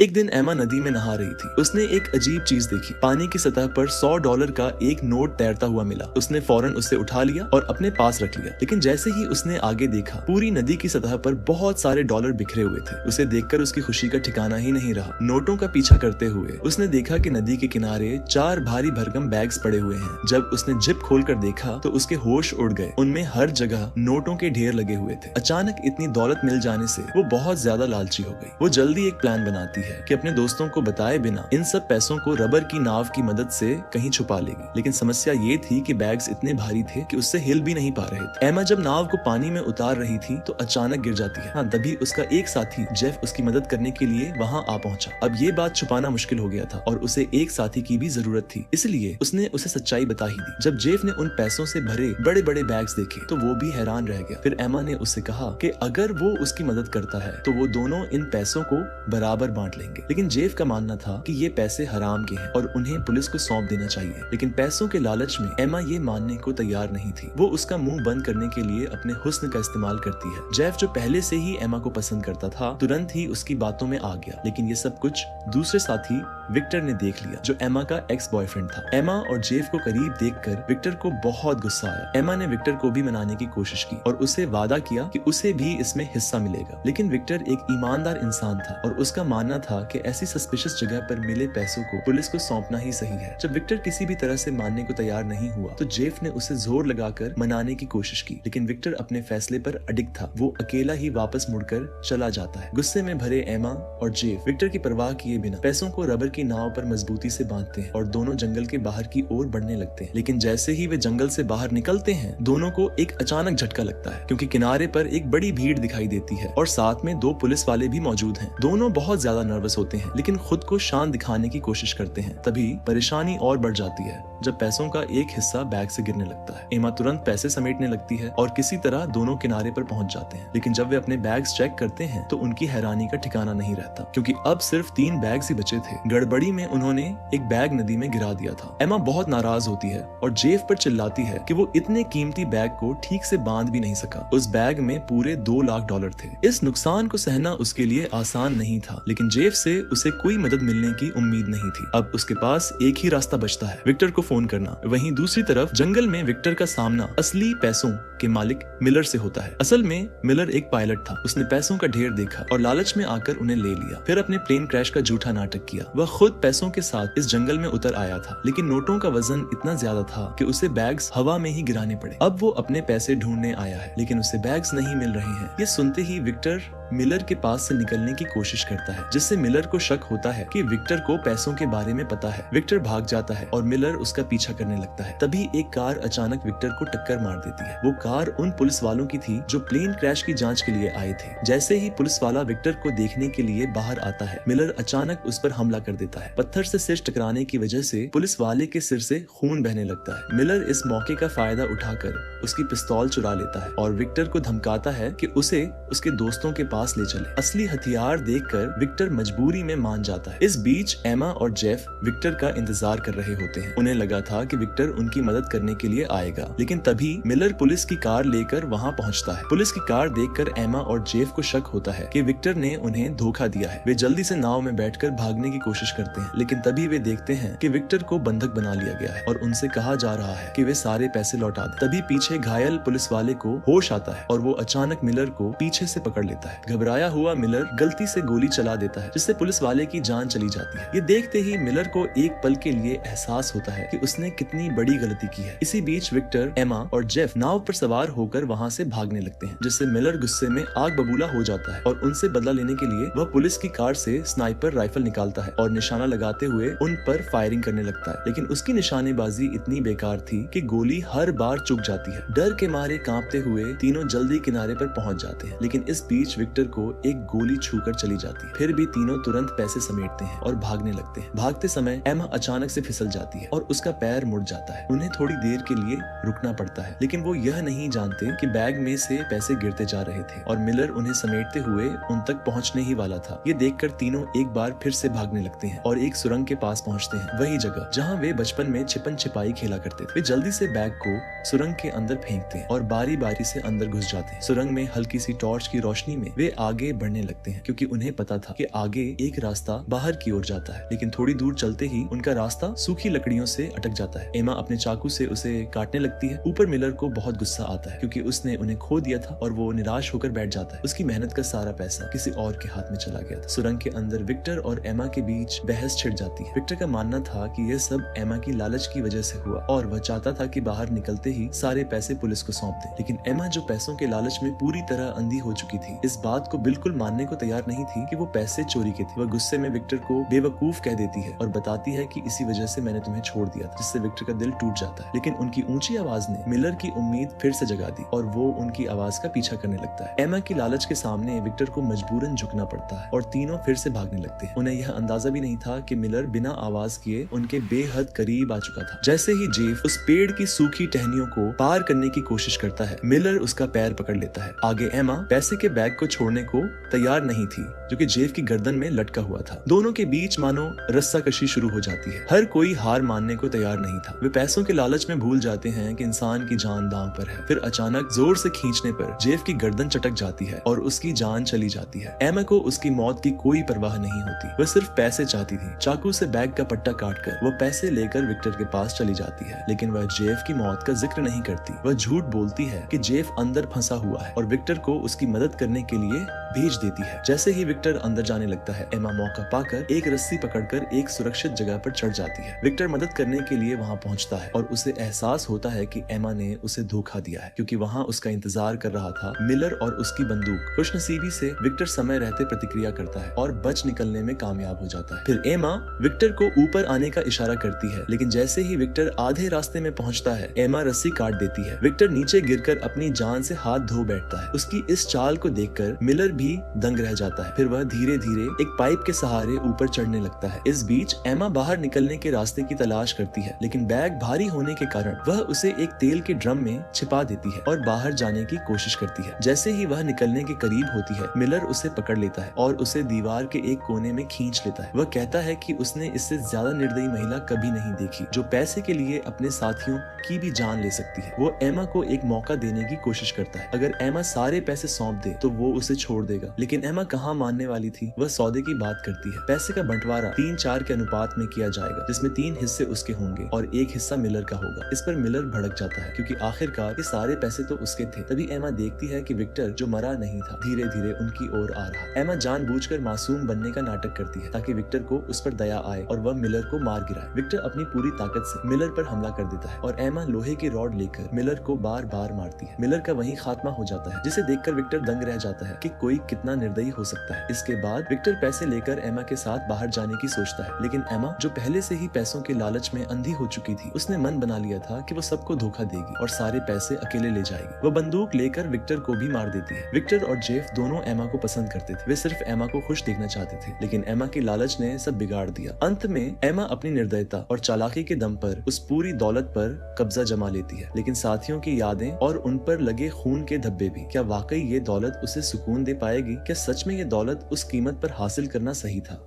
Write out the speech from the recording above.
एक दिन एमा नदी में नहा रही थी। उसने एक अजीब चीज देखी। पानी की सतह पर $100 का एक नोट तैरता हुआ मिला। उसने फौरन उसे उठा लिया और अपने पास रख लिया। लेकिन जैसे ही उसने आगे देखा, पूरी नदी की सतह पर बहुत सारे डॉलर बिखरे हुए थे। उसे देखकर उसकी खुशी का ठिकाना ही नहीं रहा। नोटों का पीछा करते हुए उसने देखा कि नदी के किनारे 4 भारी भरकम बैग्स पड़े हुए हैं। जब उसने जिप खोलकर देखा तो उसके होश उड़ गए। उनमें हर जगह नोटों के ढेर लगे हुए थे। अचानक इतनी दौलत मिल जाने से वो बहुत ज्यादा लालची हो गई। वो जल्दी एक प्लान बनाती है कि अपने दोस्तों को बताए बिना इन सब पैसों को रबर की नाव की मदद से कहीं छुपा लेगी। लेकिन समस्या ये थी कि बैग्स इतने भारी थे कि उससे हिल भी नहीं पा रहे थे। एमा जब नाव को पानी में उतार रही थी तो अचानक गिर जाती है। तभी उसका एक साथी जेफ उसकी मदद करने के लिए वहाँ आ पहुंचा। अब ये बात छुपाना मुश्किल हो गया था और उसे एक साथी की भी जरूरत थी, इसलिए उसने उसे सच्चाई बता ही दी। जब जेफ ने उन पैसों से भरे बड़े बड़े बैग्स देखे तो वो भी हैरान रह गया। फिर एमा ने उससे कहा कि अगर वो उसकी मदद करता है तो वो दोनों इन पैसों को बराबर बांट लेंगे। लेकिन जेफ का मानना था कि ये पैसे हराम के हैं और उन्हें पुलिस को सौंप देना चाहिए। लेकिन पैसों के लालच में एमा ये मानने को तैयार नहीं थी। वो उसका मुंह बंद करने के लिए अपने हुस्न का इस्तेमाल करती है। जेफ जो पहले से ही एमा को पसंद करता था, तुरंत ही उसकी बातों में आ गया। लेकिन ये सब कुछ दूसरे साथी विक्टर ने देख लिया, जो एमा का एक्स बॉयफ्रेंड था। एमा और जेफ को करीब देखकर विक्टर को बहुत गुस्सा आया। एमा ने विक्टर को भी मनाने की कोशिश की और उसे वादा किया कि उसे भी इसमें हिस्सा मिलेगा। लेकिन विक्टर एक ईमानदार इंसान था और उसका मानना था कि ऐसी सस्पिशियस जगह पर मिले पैसों को पुलिस को सौंपना ही सही है। जब विक्टर किसी भी तरह से मानने को तैयार नहीं हुआ तो जेफ ने उसे जोर लगाकर मनाने की कोशिश की। लेकिन विक्टर अपने फैसले पर अडिग था। वो अकेला ही वापस मुड़कर चला जाता है। गुस्से में भरे एमा और जेफ विक्टर की परवाह किए बिना पैसों को रबर की नाव पर मजबूती से बांधते हैं और दोनों जंगल के बाहर की ओर बढ़ने लगते हैं। लेकिन जैसे ही वे जंगल से बाहर निकलते हैं, दोनों को एक अचानक झटका लगता है, क्योंकि किनारे पर एक बड़ी भीड़ दिखाई देती है और साथ में 2 पुलिस वाले भी मौजूद हैं। दोनों बहुत ज्यादा नर्वस होते हैं, लेकिन खुद को शांत दिखाने की कोशिश करते हैं। तभी परेशानी और बढ़ जाती है जब पैसों का एक हिस्सा बैग से गिरने लगता है। एमा तुरंत पैसे समेटने लगती है और किसी तरह दोनों किनारे पर पहुंच जाते हैं। लेकिन जब वे अपने बैग्स चेक करते हैं तो उनकी हैरानी का ठिकाना नहीं रहता, क्योंकि अब सिर्फ 3 बैग्स ही बचे थे। गड़बड़ी में उन्होंने एक बैग नदी में गिरा दिया था। एमा बहुत नाराज होती है और जेफ पर चिल्लाती है कि वो इतने कीमती बैग को ठीक से बांध भी नहीं सका। उस बैग में पूरे $2 लाख थे। इस नुकसान को सहना उसके लिए आसान नहीं था, लेकिन जेफ से उसे कोई मदद मिलने की उम्मीद नहीं थी। अब उसके पास एक ही रास्ता बचता है, विक्टर को फोन करना। वहीं दूसरी तरफ जंगल में विक्टर का सामना असली पैसों के मालिक मिलर से होता है। असल में मिलर एक पायलट था। उसने पैसों का ढेर देखा और लालच में आकर उन्हें ले लिया। फिर अपने प्लेन क्रैश का झूठा नाटक किया। वह खुद पैसों के साथ इस जंगल में उतर आया था, लेकिन नोटों का वजन इतना ज्यादा था कि उसे बैग्स हवा में ही गिराने पड़े। अब वो अपने पैसे ढूंढने आया है, लेकिन उसे बैग्स नहीं मिल रहे हैं। ये सुनते ही विक्टर मिलर के पास से निकलने की कोशिश करता है, जिससे मिलर को शक होता है कि विक्टर को पैसों के बारे में पता है। विक्टर भाग जाता है और मिलर उसका पीछा करने लगता है। तभी एक कार अचानक विक्टर को टक्कर मार देती है। वो कार उन पुलिस वालों की थी जो प्लेन क्रैश की जांच के लिए आए थे। जैसे ही पुलिस वाला विक्टर को देखने के लिए बाहर आता है, मिलर अचानक उस पर हमला कर देता है। पत्थर से सिर टकराने की वजह से पुलिस वाले के सिर से खून बहने लगता है। मिलर इस मौके का फायदा उठाकर उसकी पिस्तौल चुरा लेता है और विक्टर को धमकाता है कि उसे उसके दोस्तों के पास ले चले। असली हथियार देखकर विक्टर मजबूरी में मान जाता है। इस बीच एमा और जेफ विक्टर का इंतजार कर रहे होते हैं। उन्हें लगा था कि विक्टर उनकी मदद करने के लिए आएगा, लेकिन तभी मिलर पुलिस की कार लेकर वहां पहुंचता है। पुलिस की कार देखकर एमा और जेफ को शक होता है कि विक्टर ने उन्हें धोखा दिया है। वे जल्दी से नाव में बैठकर भागने की कोशिश करते हैं, लेकिन तभी वे देखते हैं कि विक्टर को बंधक बना लिया गया है और उनसे कहा जा रहा है कि वे सारे पैसे लौटा दें। तभी पीछे घायल पुलिस वाले को होश आता है और वो अचानक मिलर को पीछे से पकड़ लेता है। घबराया हुआ मिलर गलती से गोली चला देता है, जिससे पुलिस वाले की जान चली जाती है। ये देखते ही मिलर को एक पल के लिए एहसास होता है कि उसने कितनी बड़ी गलती की है। इसी बीच विक्टर, एमा और जेफ नाव पर सवार होकर वहाँ से भागने लगते हैं, जिससे मिलर गुस्से में आग बबूला हो जाता है और उनसे बदला लेने के लिए वह पुलिस की कार से स्नाइपर राइफल निकालता है और निशाना लगाते हुए उन पर फायरिंग करने लगता है। लेकिन उसकी निशानेबाजी इतनी बेकार थी कि गोली हर बार चूक जाती है। डर के मारे कांपते हुए तीनों जल्दी किनारे पर पहुंच जाते हैं, लेकिन इस बीच विक्टर को एक गोली छूकर चली जाती है। फिर भी तीनों तुरंत पैसे समेटते हैं और भागने लगते हैं। भागते समय एमा अचानक से फिसल जाती है और उसका पैर मुड़ जाता है। उन्हें थोड़ी देर के लिए रुकना पड़ता है, लेकिन वो यह नहीं जानते कि बैग में से पैसे गिरते जा रहे थे और मिलर उन्हें समेटते हुए उन तक पहुंचने ही वाला था। ये देखकर तीनों एक बार फिर से भागने लगते हैं और एक सुरंग के पास पहुंचते हैं, वही जगह जहां वे बचपन में छिपन छिपाई खेला करते थे। वे जल्दी से बैग को सुरंग के अंदर फेंकते हैं और बारी बारी से अंदर घुस जाते हैं। सुरंग में हल्की सी टॉर्च की रोशनी में वे आगे बढ़ने लगते हैं क्योंकि उन्हें पता था कि आगे एक रास्ता बाहर की ओर जाता है, लेकिन थोड़ी दूर चलते ही उनका रास्ता सूखी लकड़ियों से अटक जाता है। एमा अपने चाकू से उसे काटने लगती है। ऊपर मिलर को बहुत गुस्सा आता है क्योंकि उसने उन्हें खो दिया था और वो निराश होकर बैठ जाता है। उसकी मेहनत का सारा पैसा किसी और के हाथ में चला गया था। सुरंग के अंदर विक्टर और एमा के बीच बहस छिड़ जाती है। विक्टर का मानना था कि यह सब एमा की लालच की वजह से हुआ और वह चाहता था कि बाहर निकलते ही सारे पैसे पुलिस को सौंप दे, लेकिन एमा जो पैसों के लालच में पूरी तरह अंधी हो चुकी थी, इस बात को बिल्कुल मानने को तैयार नहीं थी कि वो पैसे चोरी के थे। वह गुस्से में विक्टर को बेवकूफ कह देती है और बताती है कि इसी वजह से मैंने तुम्हें छोड़ दिया था, जिससे विक्टर का दिल टूट जाता है। लेकिन उनकी ऊंची आवाज ने मिलर की उम्मीद फिर से जगा दी और वो उनकी आवाज का पीछा करने लगता है। एमा की लालच के सामने विक्टर को मजबूरन झुकना पड़ता है और तीनों फिर से भागने लगते हैं। उन्हें यह अंदाजा भी नहीं था कि मिलर बिना आवाज किए उनके बेहद करीब आ चुका था। जैसे ही जेफ उस पेड़ की सूखी टहनियों को पार करने की कोशिश करता है, मिलर उसका पैर पकड़ लेता है। आगे एमा पैसे के बैग को छोड़ने को तैयार नहीं थी जो कि जेफ की गर्दन में लटका हुआ था। दोनों के बीच मानो रस्साकशी शुरू हो जाती है। हर कोई हार मानने को तैयार नहीं था। वे पैसों के लालच में भूल जाते हैं कि इंसान की जान दांव पर है। फिर अचानक जोर से खींचने पर जेफ की गर्दन चटक जाती है और उसकी जान चली जाती है। एमा को उसकी मौत की कोई परवाह नहीं होती। वह सिर्फ पैसे चाहती थी। चाकू से बैग का पट्टा काटकर वह पैसे लेकर विक्टर के पास चली जाती है, लेकिन वह जेफ की मौत का जिक्र नहीं करती। वह झूठ बोलती है कि जेफ अंदर फंसा हुआ है और विक्टर को उसकी मदद करने के लिए भेज देती है। जैसे ही विक्टर अंदर जाने लगता है, एमा मौका पाकर एक रस्सी पकड़कर एक सुरक्षित जगह पर चढ़ जाती है। विक्टर मदद करने के लिए वहां पहुंचता है और उसे एहसास होता है कि एमा ने उसे धोखा दिया है, क्योंकि वहां उसका इंतजार कर रहा था मिलर और उसकी बंदूक। खुशनसीबी से विक्टर समय रहते प्रतिक्रिया करता है और बच निकलने में कामयाब हो जाता है। फिर एमा विक्टर को ऊपर आने का इशारा करती है, लेकिन जैसे ही विक्टर आधे रास्ते में पहुंचता है, एमा रस्सी काट देती है। विक्टर नीचे गिरकर अपनी जान से हाथ धो बैठता है। उसकी इस चाल को देखकर मिलर भी दंग रह जाता है। फिर वह धीरे धीरे एक पाइप के सहारे ऊपर चढ़ने लगता है। इस बीच एमा बाहर निकलने के रास्ते की तलाश करती है, लेकिन बैग भारी होने के कारण वह उसे एक तेल के ड्रम में छिपा देती है और बाहर जाने की कोशिश करती है। जैसे ही वह निकलने के करीब होती है, मिलर उसे पकड़ लेता है और उसे दीवार के एक कोने में खींच लेता है। वह कहता है कि उसने इससे ज्यादा निर्दयी महिला कभी नहीं देखी, जो पैसे के लिए अपने साथियों की भी जान ले सकती है। वो एमा को एक मौका देने की कोशिश करता है। अगर एमा सारे पैसे सौंप दे तो वो उसे छोड़ देगा, लेकिन एमा कहाँ मानने वाली थी। वह सौदे की बात करती है। पैसे का बंटवारा 3-4 के अनुपात में किया जाएगा, जिसमें 3 हिस्से उसके होंगे और 1 हिस्सा मिलर का होगा। इस पर मिलर भड़क जाता है क्योंकि आखिरकार ये सारे पैसे तो उसके थे। तभी एमा देखती है कि विक्टर, जो मरा नहीं था, धीरे धीरे उनकी ओर आ रहा। एमा जानबूझकर मासूम बनने का नाटक करती है ताकि विक्टर को उस पर दया आए और वह मिलर को मार गिराए। विक्टर अपनी पूरी ताकत से मिलर पर हमला कर देता है और एमा लोहे की रॉड लेकर मिलर को बार बार मारती है। मिलर का वहीं खात्मा हो जाता है, जिसे देखकर विक्टर दंग रह जाता है कि कोई कितना निर्दयी हो सकता है। इसके बाद विक्टर पैसे लेकर एमा के साथ बाहर जाने की सोचता है, लेकिन एमा, जो पहले से ही पैसों के लालच में अंधी हो चुकी थी, उसने मन बना लिया था कि वो सबको धोखा देगी और सारे पैसे अकेले ले जाएगी। वो बंदूक लेकर विक्टर को भी मार देती है। विक्टर और जेफ दोनों एमा को पसंद करते थे। वे सिर्फ एमा को खुश देखना चाहते थे, लेकिन एमा की लालच ने सब बिगाड़ दिया। अंत में एमा अपनी निर्दयता और चालाकी के दम पर उस पूरी दौलत पर कब्जा जमा लेती है, लेकिन साथियों की यादें और उन पर लगे खून के धब्बे भी। क्या वाकई ये दौलत उसे सुकून दे पाएगी? क्या सच में ये दौलत उस कीमत पर हासिल करना सही था?